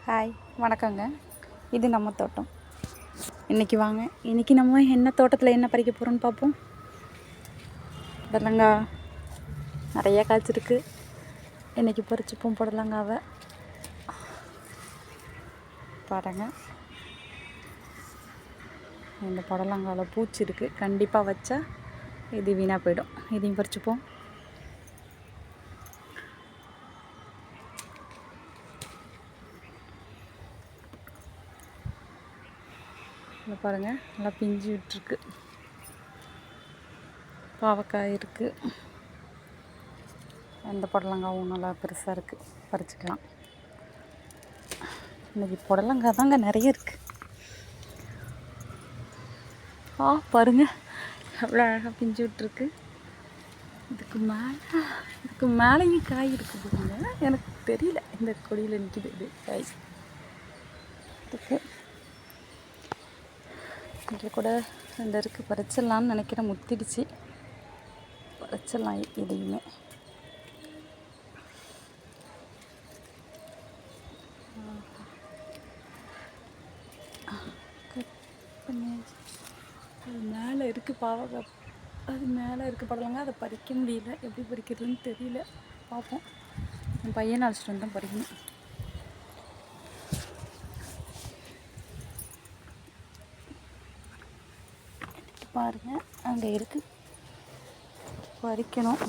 Hi, வணக்கங்க. இது நம்ம தோட்டம். இன்றைக்கி வாங்க, இன்றைக்கி நம்ம என்ன தோட்டத்தில் என்ன பறிக்க போகிறோன்னு பார்ப்போம். புடலங்காய் நிறையா காய்ச்சிருக்கு. இன்றைக்கி பறிச்சுப்போம் புடலங்காவை. பாருங்க, இந்த புடலங்காவில் பூச்சி இருக்குது. கண்டிப்பாக வச்சா இது வீணாக போயிடும். இதையும் பறிச்சுப்போம். இங்கே பாருங்கள், நல்லா பிஞ்சு விட்டுருக்கு. பாவக்காய் இருக்குது. இந்த புடலங்காவும் நல்லா பெருசாக இருக்குது, பறிச்சுக்கலாம். இன்றைக்கி புடலங்காய் தாங்க நிறைய இருக்குது. பாருங்கள், எவ்வளோ அழகாக பிஞ்சு விட்டுருக்கு. இதுக்கு மேலேயும் காய் இருக்குதுங்க. எனக்கு தெரியல, இந்த கொடியில் நிற்கிது இது காய் இருக்குது. இங்கே கூட 2 இருக்குது. பறிச்சிடலான்னு நினைக்கிறேன். முத்திடுச்சு. பறிச்சிடலாம் இதையுமே. அது மேலே இருக்குது பாவக்காய். அது மேலே இருக்குது படலங்க. அதை பறிக்க முடியல. எப்படி பறிக்கிறதுன்னு தெரியல. பார்ப்போம். என் பையனை அழைச்சிட்டு வந்து தான் பறிக்கணும். பாருங்கள், அங்கே இருக்குது. பறிக்கணும்.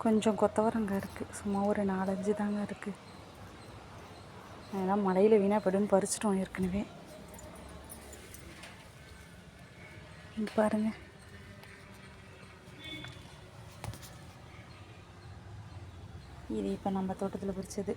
கொஞ்சம் கொத்தவரங்காய் இருக்குது. சும்மா ஒரு 4-5 தாங்க இருக்குது. அதெல்லாம் மழையில் வீணாக போய்டுன்னு பறிச்சிட்டோம் ஏற்கனவே. இங்கே பாருங்கள், இது இப்போ நம்ம தோட்டத்தில் பறிச்சது.